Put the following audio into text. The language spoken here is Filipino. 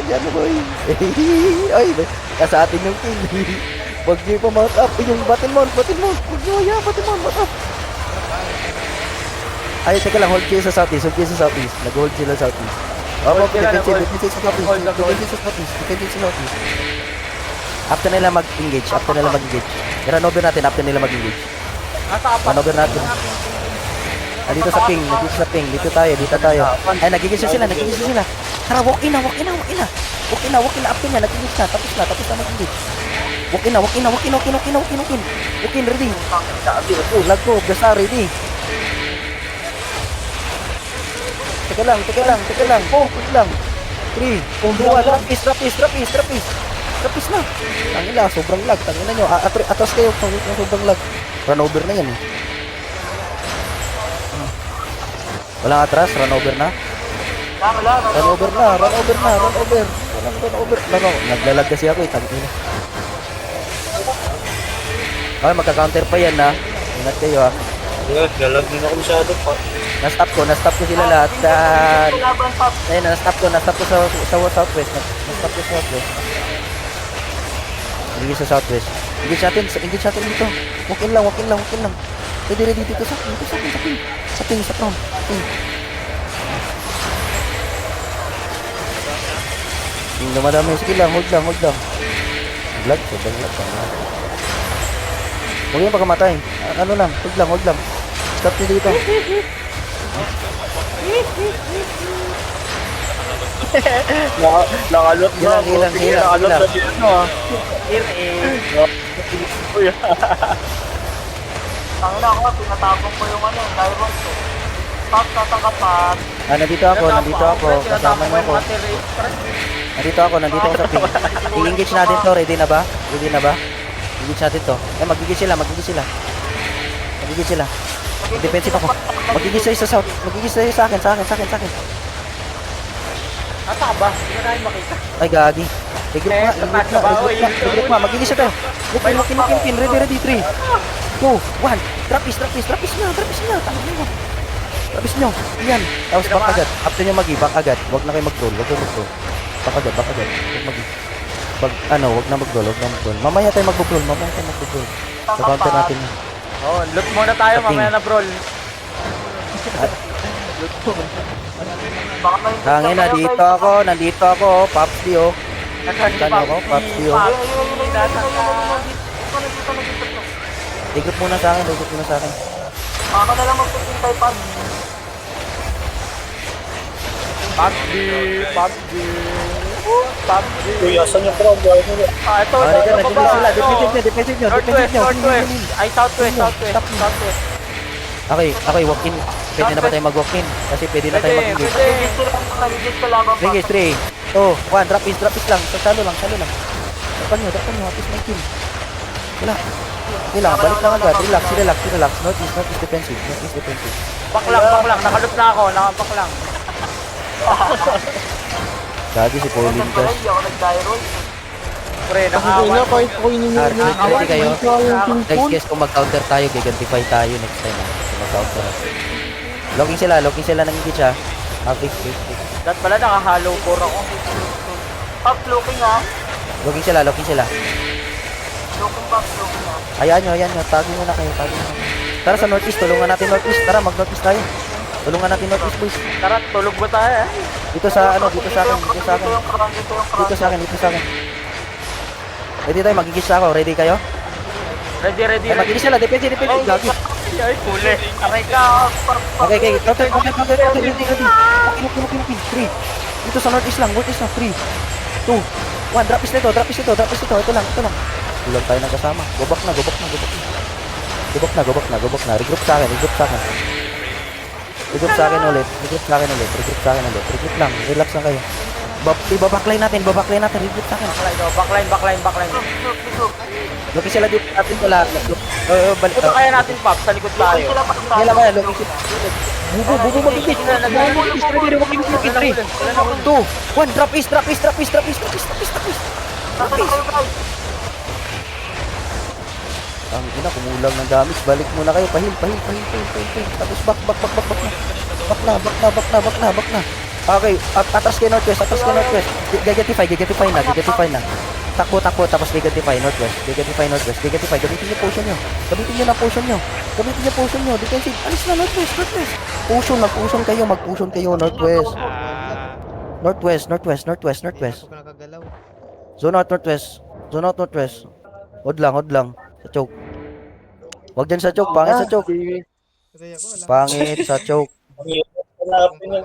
dyan, boy. Ay, nasa atin yung king. Huwag niyo pa mount up. Yung battle mount. Huwag niyo, battle mount up. Ay, teka lang, hold kayo sa southeast. Nag-hold sila sa southeast. Defensive sa southeast. After nila mag-engage. I-run over natin after nila mag-engage. Run over natin. Dito sa ping. Dito tayo. Ay, nag-engage sila. Tara, walk in na. After niya, nag-engage na. Tapos na mag-engage. Walk in. Walk in, ready. Lag ko, gasa, ready. Teka lang. Wait lang. 3, 2, 1, Rapis na. Tangina, sobrang lag. Tangina nyo. Atas kayo, sobrang lag. Run over na yan eh. Walang atras, run over na. Run over. Naglalag kasi ako eh, tangina. Okay, magka-counter pa yan ha. Ingat kayo ha. Yes, galag din ako masyado pa. Na-stop ko sila lahat. Ayun, na-stop ko sa southwest. Na-stop ko sa southwest. Hindi sa southwest. Engage natin dito. Walk in lang. Ready dito sa ping. Sa front. Dumadami. Sige lang, hold lang. Lag. Huwag yung pagkamatay. Ano lang, hold lang. Stop nyo dito. Nakalot na. Hilang. Nakalot na siya. Tangina ako, tinatapong ko yung diamond ko. Pop, tatangkapan. Nandito ako. Kasama mo ako. Nandito ako sa ping. I-engage natin to. Ready na ba? Engage natin to. Mag-engage sila. Defensive ako. Mag-engage sa'yo sa south. Sa akin. Ata ka ba? Hindi ka namin makita. Ay, gagi. Regroup nga. Mag-engage siya to. Lupin. Ready. 3, 2, 1. Trapis na. Trapis nyo. Yan. Tapos back agad. After nyo back agad. Huwag na kayo mag-roll. Back agad. Huwag na mag-roll. Mamaya tayo mag-roll. Sa counter natin. Loot muna tayo, mamaya na brawl. Hangin na, nandito ako. Pops D oh. Saan ako? Pops D oh. Regroup muna sa akin. Ako na lang magpipintay pa. PUBG. Kuya, saan yung crowd? Ito. Nandito sila. Defensive nyo. Northwest. Ay, southwest. Okay, walk in. Pwede na ba tayo mag-walk in? Kasi pwede na tayo mag-engage. Sige, 3, 2, 1. Drop is lang. Salo lang. Dapan nyo. At may kill. Wala. Balik lang agad. Relax. Northeast defensive. Back lang. Nakalup na ako. Nakaback lang. Gagi si Pauline Gas. Pre, nakawan. Ready kayo? Next guess kung mag-counter tayo, gigantify tayo next time. Mag-counter. Locking sila ng engage ha. Fix. Dat pala naka-hollow core ako. Up looking ha. Locking sila. Looking ha. Ayan nyo. Tagi nyo na kayo. Tara sa northeast, tulungan natin northeast. Tara, mag-northeast tayo. Tulungan natin northeast boys. Tara, tulog ba tayo Dito sa akin. Ready tayo, mag-engage ako. Ready kayo? Ready. Mag-engage sila, defensive. Gagi. Ay, huli. Aray ka. Okay. Counter. Ready. Okay. 3. Dito sa northeast lang. 3, 2, 1. Drop is nito. Ito lang. Kulang tayo ng kasama. Go back na. Regroup sa akin. Regroup sa akin ulit. Regroup lang. Relax lang kayo. Backline natin. Regroup sa akin. Backline. Loki sila dito natin wala. Balik. Ito kaya natin, Pop. Sa likod tayo. Kaya ba yan? Loki sila. Bubo mag-engage. Ready. 3, 2, 1. Drop is. Ang ina, kumulang ng damage. Balik muna kayo. Pahil. Tapos back na. Okay, atras kayo northwest, Gigantify na. Takbo, tapos Gigantify northwest, Gigantify, gamitin niyo potion niyo. Gamitin niyo potion niyo, defensive, alis na northwest. Mag-pushon kayo, northwest. Northwest. Ako nakagalaw. Zone out northwest. Hod lang. Sa choke. Wag dyan sa choke, pangit sa choke. Kasi ako wala. Pangit sa choke. Hanapin yung